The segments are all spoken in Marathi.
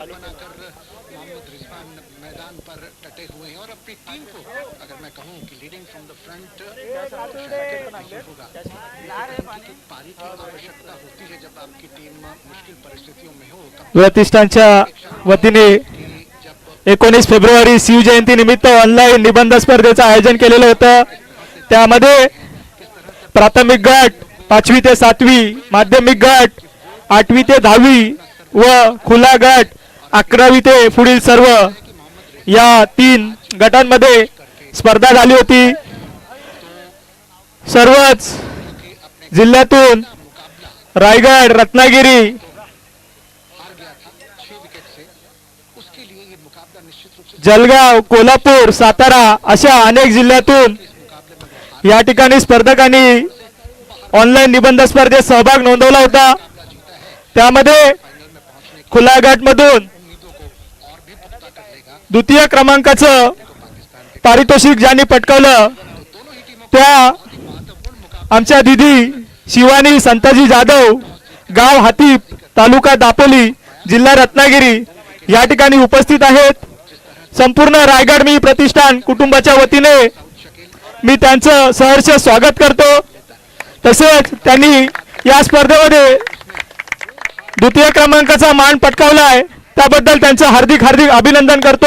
बनाकर मोहम्मद रिजवान मैदान पर डटे हुए हैं और अपनी टीम को अगर मैं कहूं कि लीडिंग फ्रॉम द फ्रंट नहीं होगा, कि पारी की आवश्यकता होती है जब आपकी टीम मुश्किल परिस्थितियों में हो। प्रतिष्ठानच्या वतीने 19 फेब्रुवारी शिवजयंती निमित्त ऑनलाईन निबंध स्पर्धेचं आयोजन केलेलं होतं। त्यामध्ये प्राथमिक गट 5वी ते 7वी, माध्यमिक गट 8वी ते 10वी व खुला गट 11वी ते पुढील सर्व या 3 गटांमध्ये स्पर्धा झाली होती। सर्वच जिल्ह्यातून रायगड, रत्नागिरी, जळगाव, कोल्हापूर, सातारा अशा अनेक जिल्ह्यातून या ठिकाणी स्पर्धकांनी ऑनलाईन निबंध स्पर्धेत सहभाग नोंदवला होता। त्यामध्ये खुला गट मधून द्वितीय क्रमांकाचं पारितोषिक ज्यांनी पटकावलं त्या आमच्या दीदी शिवानी संताजी जाधव, गाव हातीप, तालुका दापोली, जिल्हा रत्नागिरी या ठिकाणी उपस्थित आहेत। संपूर्ण रायगड मी प्रतिष्ठान कुटुंबाच्या वतीने मी त्यांचं सहर्ष स्वागत करतो। तसेच त्यांनी या स्पर्धेमध्ये द्वितीय क्रमांकाचा मान पटकावला आहे त्याबद्दल त्यांचं हार्दिक अभिनंदन करतो।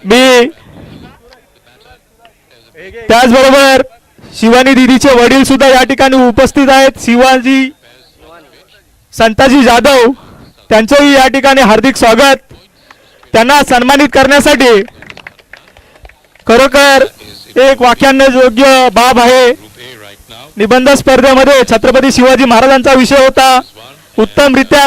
मी त्याचबरोबर शिवानी दीदीचे वडील सुद्धा या ठिकाणी उपस्थित आहेत, शिवाजी संताजी जाधव, त्यांचेही या ठिकाणी हार्दिक स्वागत। त्यांना सन्मानित करण्यासाठी खरोखर एक वाख्यानयोग्य बाब आहे। निबंध स्पर्धेमध्ये छत्रपती शिवाजी महाराजांचा विषय होता। उत्तमरित्या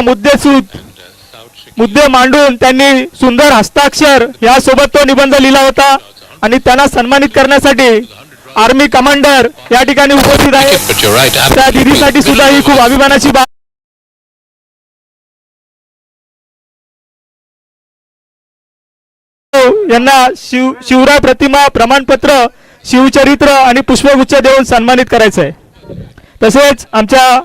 मुद्दे मांडून त्यांनी सुंदर हस्ताक्षर यासोबत तो निबंध लिहिला होता आणि त्यांना सन्मानित करण्यासाठी आर्मी कमांडर या ठिकाणी उपस्थित आहेत। त्या दीदीसाठी सुद्धा ही खूप अभिमानाची बाब। यांना शिवराय प्रतिमा, प्रमाणपत्र, शिवचरित्र आणि पुष्पगुच्छ देऊन सन्मानित करायचं आहे। तसेच आमच्या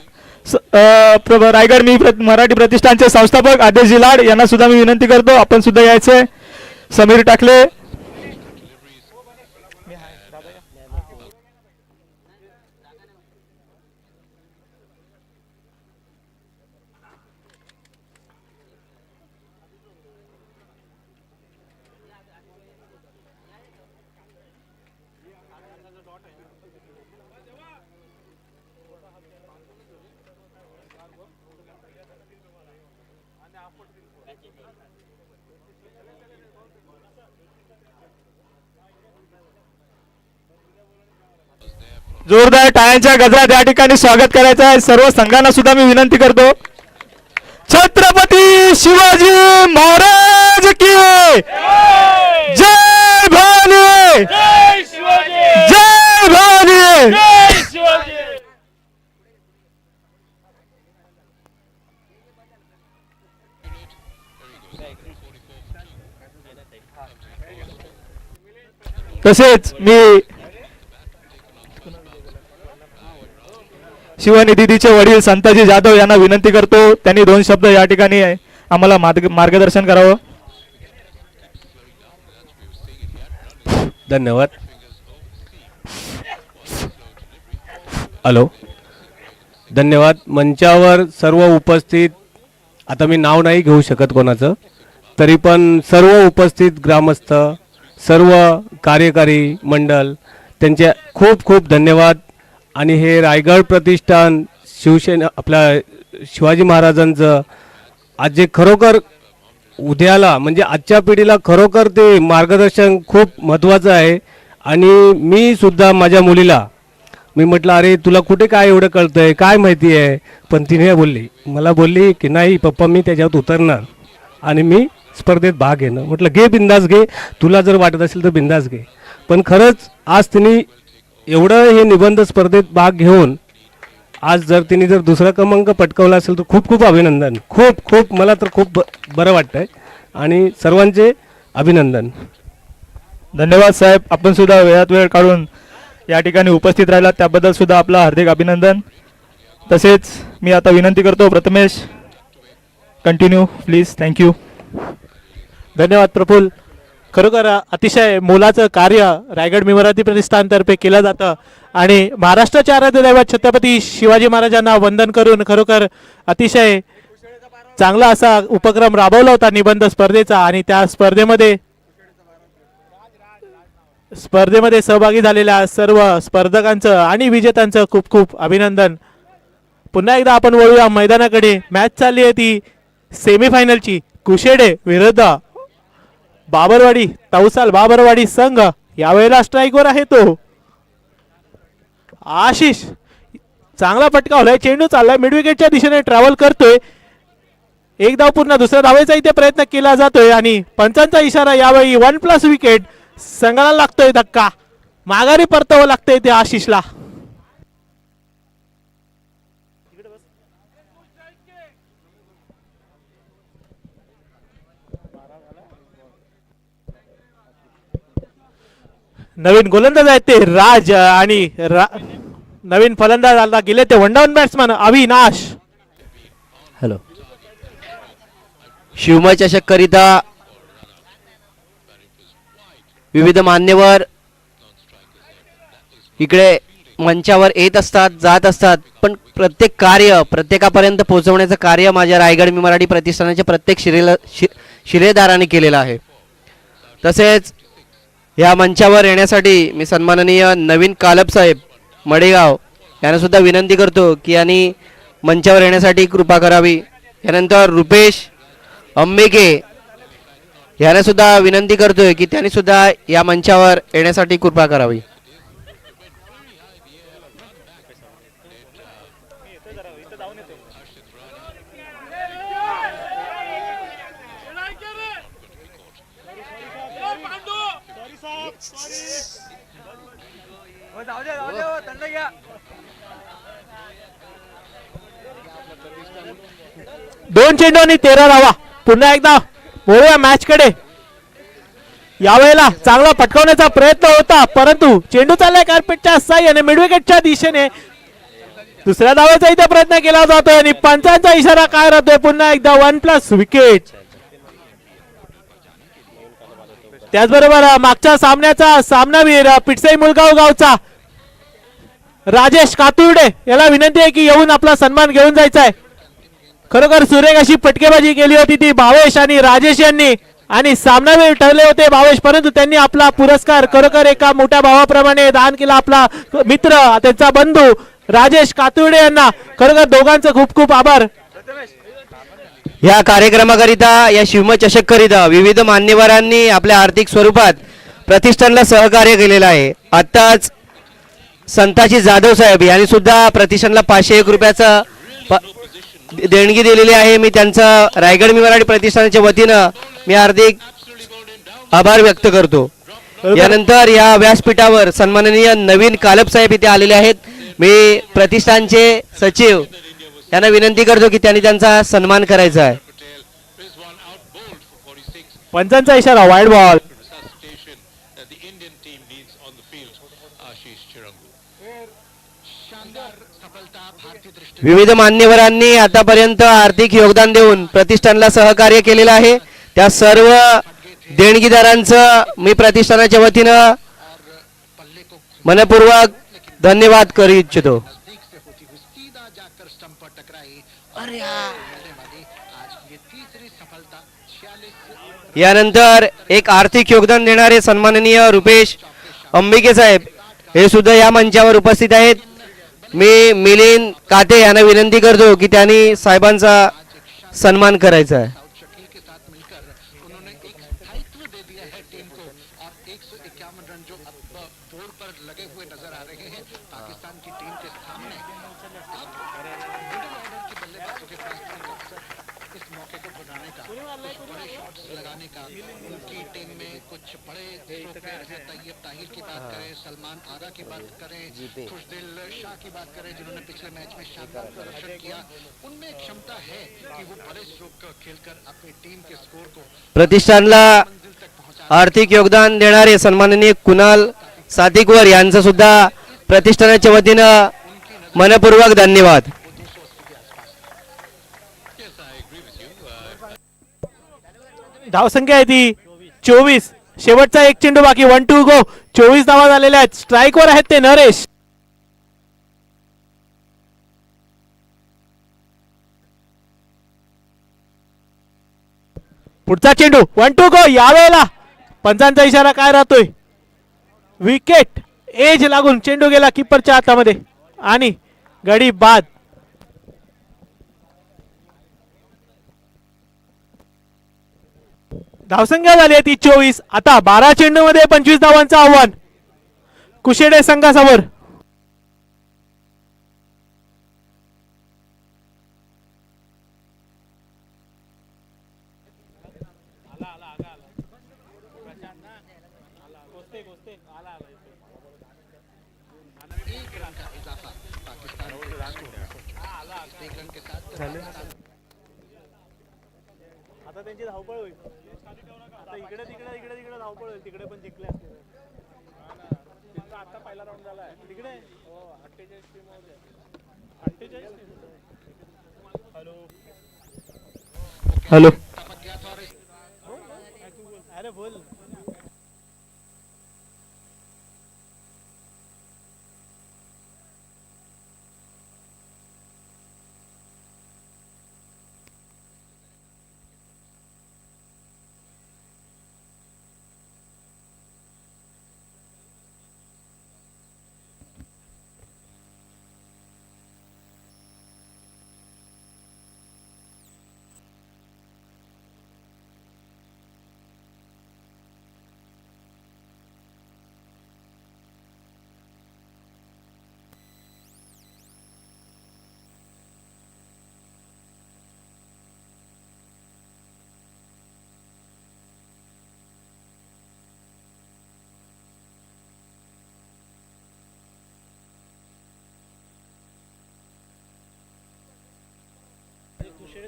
रायगड मी मराठी प्रतिष्ठानचे संस्थापक आदेश जिलाड यांना सुद्धा मी विनंती करतो आपण सुद्धा यायचे। समीर टाकले, जोरदार टाळ्यांच्या गजरात या ठिकाणी स्वागत करायचं आहे। सर्व संघांना सुद्धा मी विनंती करतो। छत्रपती शिवाजी महाराज की जय भवानी, जय भवानी। तसेच मी शिवानी दीदीचे वडील संताजी जाधव यांना विनंती करतो त्यांनी 2 शब्द या ठिकाणी आम्हाला मार्गदर्शन करावं। धन्यवाद। हॅलो, धन्यवाद। मंचावर सर्व उपस्थित, आता मी नाव नाही घेऊ शकत कोणाचं, तरी पण सर्व उपस्थित ग्रामस्थ, सर्व कार्यकारी मंडळ त्यांचे खूप खूप धन्यवाद। आणि हे रायगड प्रतिष्ठान शिवसेना आपल्या शिवाजी महाराजांचं आज जे खरोखर उद्याला म्हणजे आजच्या पिढीला खरोखर ते मार्गदर्शन खूप महत्त्वाचं आहे। आणि मी सुद्धा माझ्या मुलीला मी म्हटलं अरे तुला कुठे काय एवढं कळतंय, काय माहिती आहे, पण तिने मला बोलली की नाही पप्पा मी त्याच्यात उतरणार आणि मी स्पर्धेत भाग घेणं। म्हटलं घे, बिंदास घे, तुला जर वाटत असेल तर बिंदास घे। पण खरंच आज तिने एवढं हे निबंध स्पर्धेत भाग घेऊन आज जर तिने जर दुसरा क्रमांक पटकावला असेल तर खूप खूप अभिनंदन. खूप खूप मला तर खूप बरं वाटतंय आणि सर्वांचे अभिनंदन. धन्यवाद साहेब, आपण सुद्धा वेळात वेळ काढून या ठिकाणी उपस्थित राहिला त्याबद्दल सुद्धा आपलं हार्दिक अभिनंदन. तसेच मी आता विनंती करतो प्रथमेश कंटिन्यू प्लीज. थँक्यू. धन्यवाद प्रफुल्ल. खरोखर अतिशय मोलाचं कार्य रायगड मेमोराती प्रतिष्ठानतर्फे केलं जातं आणि महाराष्ट्राचे आराध्य दैवत छत्रपती शिवाजी महाराजांना वंदन करून खरोखर अतिशय चांगला असा उपक्रम राबवला होता निबंध स्पर्धेचा आणि त्या स्पर्धेमध्ये सहभागी झालेल्या सर्व स्पर्धकांचं आणि विजेत्यांचं खूप खूप अभिनंदन. पुन्हा एकदा आपण वळूया मैदानाकडे. मॅच चालली आहे ती सेमीफायनलची. कुशेडे विरुद्ध बाबरवाडी तवसाल बाबरवाडी संघ यावेळेला स्ट्राईकवर आहे तो आशिष. चांगला फटकावलाय, चेंडू चाललाय मिडविकेटच्या दिशेने ट्रॅव्हल करतोय. एक धाव पूर्ण, दुसऱ्या धावेचा इथे प्रयत्न केला जातोय आणि पंचांचा इशारा यावेळी 1+ विकेट. संघाला लागतोय धक्का, माघारी परतावं लागतंय ते आशिषला. नवीन गोलंदाज आहेत ते राज आणि नवीन फलंदाज आला गेले ते वनडाऊन बॅट्समन अविनाश. हॅलो. शिवमय चषक करिता विविध मान्यवर इकडे मंचावर येत असतात जात असतात, पण प्रत्येक कार्य प्रत्येकापर्यंत पोहोचवण्याचं कार्य माझ्या रायगड मी मराठी प्रतिष्ठानाच्या प्रत्येक शिलेदाराने केलेलं आहे. तसेच या मंचावर येण्यासाठी मी सन्माननीय नवीन कालप साहेब मडेगाव यांना सुद्धा विनंती करतो की यांनी मंचावर येण्यासाठी कृपा करावी. यानंतर रुपेश अंबेके यांना सुद्धा विनंती करतोय की त्यांनी सुद्धा या मंचावर येण्यासाठी कृपा करावी. दोन चेंडू आणि 13 धावा. पुन्हा एकदा बोलूया मॅच कडे. यावेळेला चांगला पटकावण्याचा प्रयत्न होता, परंतु चेंडू चाललाय कार्पेटच्या साह्याने मिडविकेटच्या दिशेने. दुसऱ्या धावेचा इथे प्रयत्न केला जातोय आणि पंचांचा इशारा काय राहतोय. पुन्हा एकदा 1+ विकेट. त्याचबरोबर मागच्या सामन्याचा सामनावीर पिटसाई मुलगाव गावचा राजेश कातुर्डे याला विनंती आहे की येऊन आपला सन्मान घेऊन जायचा आहे. खरोखर सुरेख अशी पटकेबाजी केली होती ती भावेश आणि राजेश यांनी आणि सामनावीर ठरले होते भावेश, परंतु त्यांनी आपला पुरस्कार खरोखर एका मोठ्या भावाप्रमाणे दान केला. आपला मित्र त्यांचा बंधू राजेश कातुर्डे यांना खरोखर दोघांचं खूप खूप आभार. या कार्यक्रमाकरिता या शिवमय चषक करिता विविध मान्यवरांनी आपल्या आर्थिक स्वरूपात प्रतिष्ठानला सहकार्य केलेलं आहे. आत्ताच संताजी जाधव साहेब यांनी सुद्धा प्रतिष्ठानला 501 रुपयाचा देणगी दिलेली आहे. मी त्यांचा रायगड मी मराठी प्रतिष्ठानाच्या वतीनं मी हार्दिक आभार व्यक्त करतो. यानंतर या व्यासपीठावर सन्माननीय नवीन कालप साहेब इथे आलेले आहेत. मी प्रतिष्ठानचे सचिव यांना विनंती करतो की त्यांनी त्यांचा सन्मान करायचा आहे. पंचांचा इशारा वाईड बॉल. विविध मान्यवरांनी आतापर्यंत आर्थिक योगदान देऊन प्रतिष्ठानला सहकार्य केलेलं आहे. त्या सर्व देणगीदारांचं मी प्रतिष्ठानाच्या वतीनं मनपूर्वक धन्यवाद करू इच्छितो. यानंतर एक आर्थिक योगदान देणारे सन्माननीय रुपेश अंबिके साहेब हे सुद्धा या मंचावर उपस्थित आहेत. मी मिलिंद काते यांना विनंती करतो की त्यांनी साहेबांचा सन्मान करायचा आहे. इस मौके को बनाने लगाने का, कुछ बड़े शॉट्स लगाने का। उनकी टीम में कुछ बड़े स्ट्रोक प्लेयर हैं, तैयब ताहिर की बात करें, सलमान आगा की बात करें, खुशदिल शाह की बात करें, जिन्होंने पिछले मैच में शानदार प्रदर्शन किया। उनमें क्षमता है कि वो बड़े स्ट्रोक खेलकर अपनी टीम के स्कोर को प्रतिष्ठानला मंजिल तक पहुंचा। आर्थिक योगदान देणारे सन्माननीय कुणाल सातिकवर यांचं सुद्धा प्रतिष्ठानाच्या वतीनं मनपूर्वक धन्यवाद. धावसंख्या आहे ती 24. शेवटचा एक चेंडू बाकी. 1 2 गो. 24 धावा झालेल्या आहेत. स्ट्राईकवर आहेत ते नरेश. पुढचा चेंडू 1 2 गो. यावेळेला पंचांचा इशारा काय राहतोय? विकेट एज लागून चेंडू गेला कीपरच्या हातामध्ये आणि गडी बाद. धावसंख्या झाली आहे ती 24. आता 12 चेंडू मध्ये 25 धावांचं आव्हान कुशेडे संघासमोर. एक रन का इजाफा पाकिस्तान के स्कोर में हो चुका है। इस एक रन के साथ आता त्यांची धावपळ होईल. आता इकडे तिकडे इकडे तिकडे धावपळ होईल. तिकडे पण जिंकले असते. आता पहिला राऊंड झालाय तिकडे. हो 48 टीम होते. 48 हॅलो हॅलो टपक गया था और अरे बोल.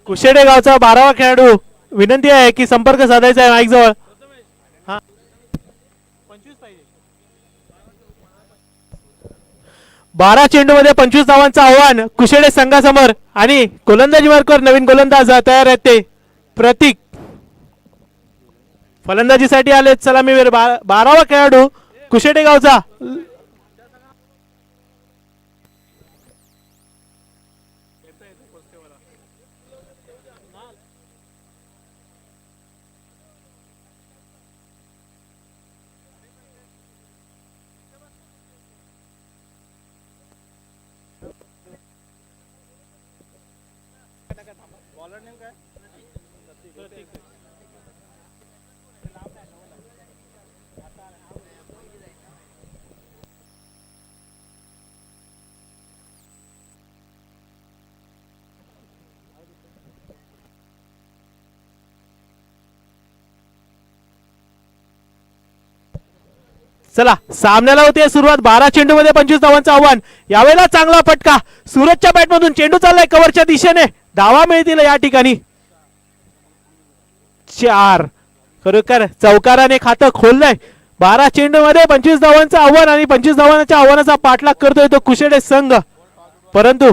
कुशेडे गावचा 12वा खेळाडू. विनंती आहे की संपर्क साधायचा आहे माईक जवळ. हा 25 पाहिजे. 12 चेंडू मध्ये 25 धावांचं आव्हान कुशेडे संघासमोर आणि गोलंदाजी मार्कवर नवीन गोलंदाज तयार आहेत ते प्रतीक. फलंदाजीसाठी आले सलामीवीर 12वा खेळाडू कुशेडे गावचा. चला सामन्याला होते सुरुवात. 12 चेंडू मध्ये 25 धावांचं आव्हान. यावेळेला चांगला फटका सूरजच्या बॅट मधून. चेंडू चाललाय कव्हरच्या दिशेने. धावा मिळतील या ठिकाणी 4. खरोखर चौकाराने खातं खोललंय. 12 चेंडू मध्ये 25 धावांचं आव्हान आणि 25 धावांच्या आव्हानाचा पाठलाग करतोय तो कुशेडे संघ. परंतु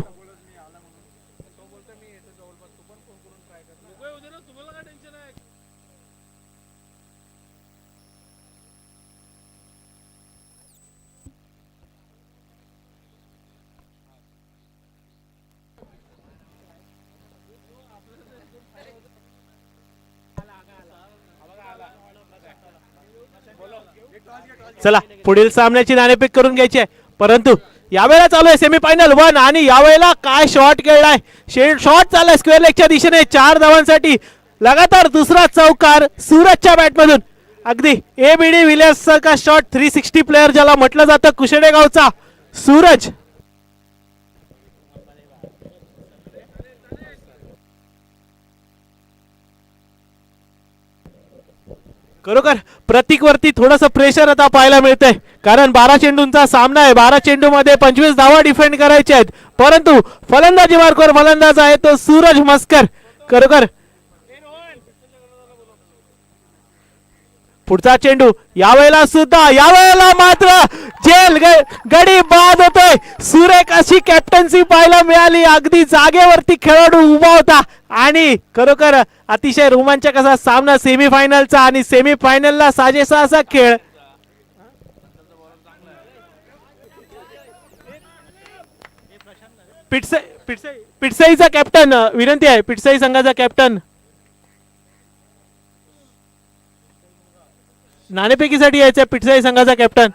चला पुढील सामन्याची नाणेफेक करून घ्यायची आहे. परंतु यावेळेला चालू आहे सेमीफायनल 1 आणि यावेळेला काय शॉट खेळलाय. शॉट चाललाय स्क्वेअर लेगच्या दिशेने 4 धावांसाठी. लगातार दुसरा चौकार सूरजच्या बॅट मधून. अगदी एबीडी विलियर्सचा का शॉट 360 प्लेयर ज्याला म्हटलं जातं कुशेडे गावचा सूरज. खरोखर प्रतीक वरती थोडस प्रेशर आता पाहायला मिळतंय, कारण 12 चेंडूंचा सामना आहे. 12 चेंडू मध्ये 25 धावा डिफेंड करायचे आहेत, परंतु फलंदाजी मार्कवर फलंदाज आहे तो सूरज मस्कर. खरोखर पुढचा चेंडू यावेळेला मात्र गडी बाद होतोय. सुरेख अशी कॅप्टन्सी पाहायला मिळाली. अगदी जागेवरती खेळाडू उभा होता आणि खरोखर अतिशय रोमांचक असा सामना सेमीफायनलचा, आणि सेमीफायनलला साजेसा असा खेळ. पिटसईचा कॅप्टन विनंती आहे, पिटसई संघाचा कॅप्टन नाणेफेकीसाठी यायचं. पिटसई संघाचा कॅप्टन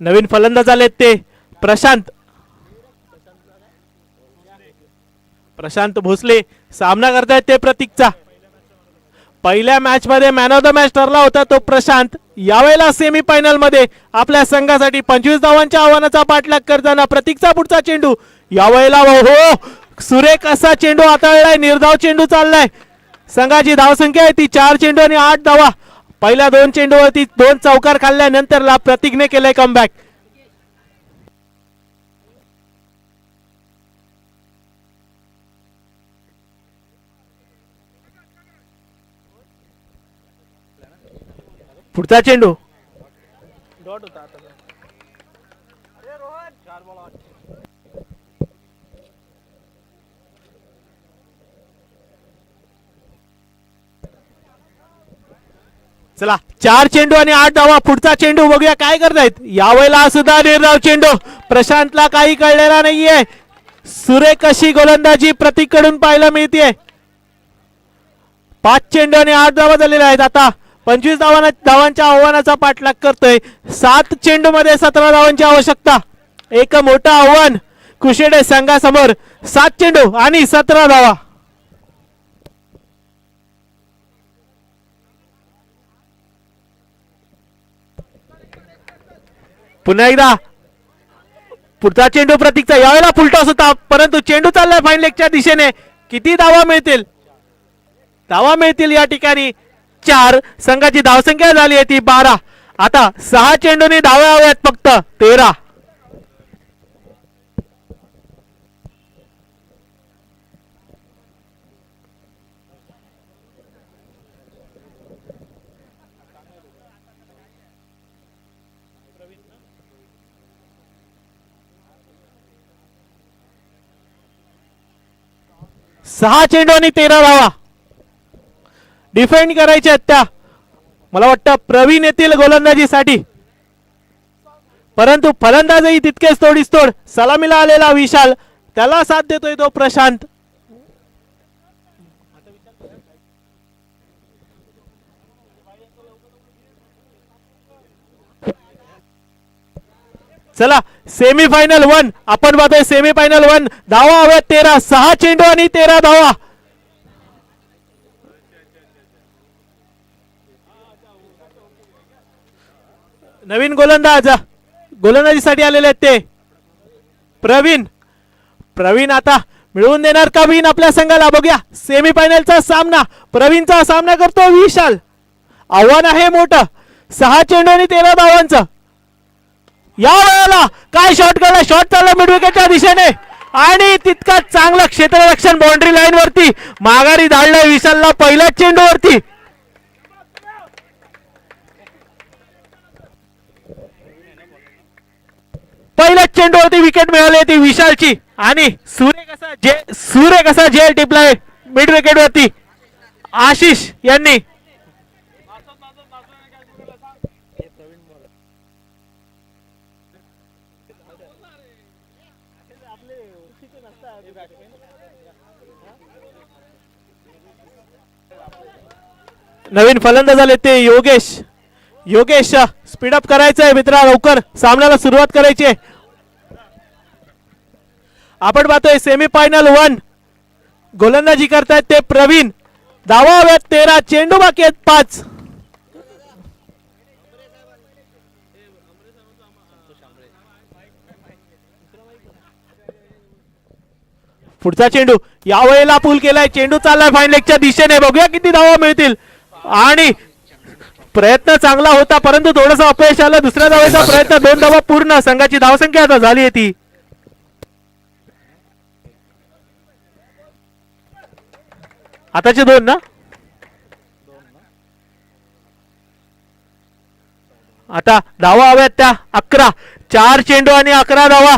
नवीन फलंदाज आलेत ते प्रशांत भोसले सामना करतायत ते प्रतीकचा. पहिल्या मॅच मध्ये मॅन ऑफ द मॅच ठरला होता तो प्रशांत. यावेळेला सेमीफायनल मध्ये आपल्या संघासाठी 25 धावांच्या आव्हानाचा पाठलाग करताना प्रतीकचा पुढचा चेंडू. यावेळेला हो सुरेख असा चेंडू हाताळलाय, निर्धाव चेंडू चाललाय. संघाची धावसंख्या आहे ती 4 चेंडू आणि 8 धावा. पहिल्या 2 चेंडूवरती 2 चौकार खाल्ल्यानंतरला प्रतीकने केलाय कमबॅक. पुढचा चेंडू चला 4 चेंडू आणि 8 धावा. पुढचा चेंडू बघूया काय करतायत. यावेळेला सुद्धा निर्धाव चेंडू. प्रशांतला काही कळलेला नाहीये. सुरेख अशी गोलंदाजी प्रतीककडून पाहायला मिळते. 5 चेंडू आणि 8 धावा झालेल्या आहेत. आता 25 धावांच्या आव्हानाचा पाठलाग करतोय. 7 चेंडू मध्ये 17 धावांची आवश्यकता. एक मोठं आव्हान कुशेडे संघासमोर. 7 चेंडू आणि 17 धावा. पुन्हा एकदा पुढचा चेंडू प्रतीकचा. यावेळेला फुलटॉस होता, परंतु चेंडू चाललाय फाईन लेगच्या दिशेने. किती धावा मिळतील? धावा मिळतील या ठिकाणी 4. संघाची धावसंख्या झाली आहे ती 12. आता 6 चेंडूंनी धावा हव्यात फक्त 13. सहा चेंडू आणि 13 धावा डिफेंड करायच्या आहेत त्या. मला वाटतं प्रवीण येतील गोलंदाजीसाठी, परंतु फलंदाजही तितकेच तोडीसतोड. सलामीला आलेला विशाल, त्याला साथ देतोय तो प्रशांत. चला सेमीफायनल 1 आपण पाहतोय. सेमीफायनल 1 धावा हव्यात 13. 6 चेंडू आणि 13 धावा. नवीन गोलंदाजीसाठी आलेले आहेत ते प्रवीण आता मिळवून देणार का विन आपल्या संघाला? बघूया सेमीफायनलचा सामना. प्रवीणचा सामना करतो विशाल. आव्हान आहे मोठं. 6 चेंडू आणि 13 धावांचं. या वेळेला काय शॉट केला? शॉट चालला मिड विकेटच्या दिशेने आणि तितकाच चांगलं क्षेत्ररक्षण बाउंड्री लाईन वरती माघारी धाडलंय विशालला पहिल्याच चेंडूवरती. पहिल्याच चेंडूवरती विकेट मिळाली ती विशालची आणि सूर्य कसा जेल टिपलाय मिड विकेट वरती आशिष यांनी. नवीन फलंदाज आले ते योगेश स्पीडअप करायचं आहे मित्रा, लवकर सामन्याला सुरुवात करायची आहे. आपण पाहतोय सेमीफायनल 1 गोलंदाजी करतायत ते प्रवीण. धावा हव्यात 13. चेंडू बाकी आहेत 5. पुढचा चेंडू यावेळेला पूल केलाय, चेंडू चाललाय फाईन लेगच्या दिशेने, बघूया किती धावा मिळतील. आणि प्रयत्न चांगला होता परंतु थोडंसं अपयश आलं. दुसऱ्या धावेचा प्रयत्न, 2 धावा पूर्ण. संघाची धावसंख्या आता झाली आहे ती आताचे 2 ना. आता धावा हव्यात त्या 11. 4 चेंडू आणि 11 धावा.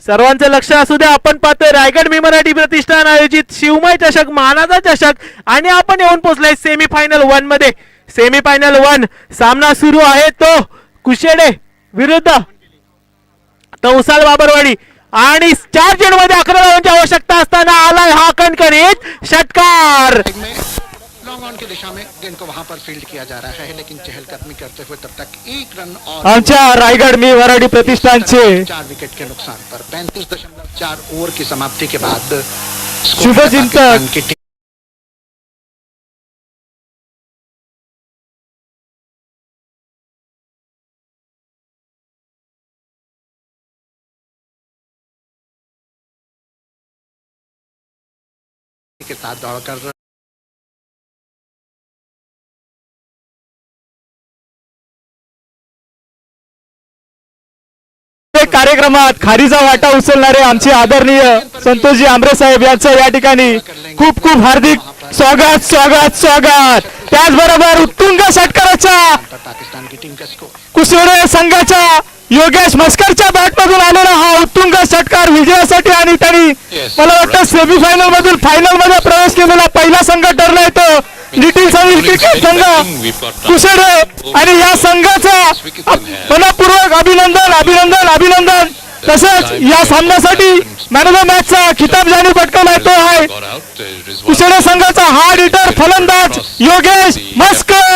सर्वांचं लक्ष असू द्या. आपण पाहतोय रायगड मी मराठी प्रतिष्ठान आयोजित शिवमय चषक, मानाचा चषक, आणि आपण येऊन पोहोचलोय सेमीफायनल 1 मध्ये. सेमीफायनल 1 सामना सुरू आहे तो कुशेडे विरुद्ध तौसाल बाबरवाडी. आणि 4 चेंडू मध्ये 11 धावांची आवश्यकता असताना आलाय हा कणकणीत षटकार. लॉन्ग ऑन की दिशा में गेंद को वहां पर फील्ड किया जा रहा है, लेकिन चहलकदमी करते हुए तब तक 1 रन और आमच्या रायगड मी मराठी प्रतिष्ठानचे 4 विकेट के नुकसान पर 35.4 ओवर की समाप्ति के बाद शुभचिंतक पाकिस्तान की टीम के साथ दौड़कर कार्यक्रमात खारीचा वाटा उचलणारे आमचे आदरणीय संतोषजी आंबरे साहेब यांचं या ठिकाणी खूप खूप हार्दिक स्वागत स्वागत स्वागत. त्याचबरोबर उत्तुंग षटकाराच्या पर पाकिस्तान की टीम का स्कोर कुशेडे संघाच्या योगेश मस्करच्या बॅटमधून आलेला हा उत्तुंग षटकार विजयासाठी, आणि त्यांनी मला वाटतं सेमीफायनल मधून फायनल मध्ये प्रवेश केलेला पहिला संघ ठरला येतो लिटिल समीर क्रिकेट संघ कुशेडे. आणि या संघाचा मनपूर्वक अभिनंदन अभिनंदन अभिनंदन. तसंच या सामन्यासाठी मॅन ऑफ द मॅचचा खिताब ज्यांनी पटकावलाय तो आहे कुशेडे संघाचा हार्ड हिटर फलंदाज योगेश मस्कर.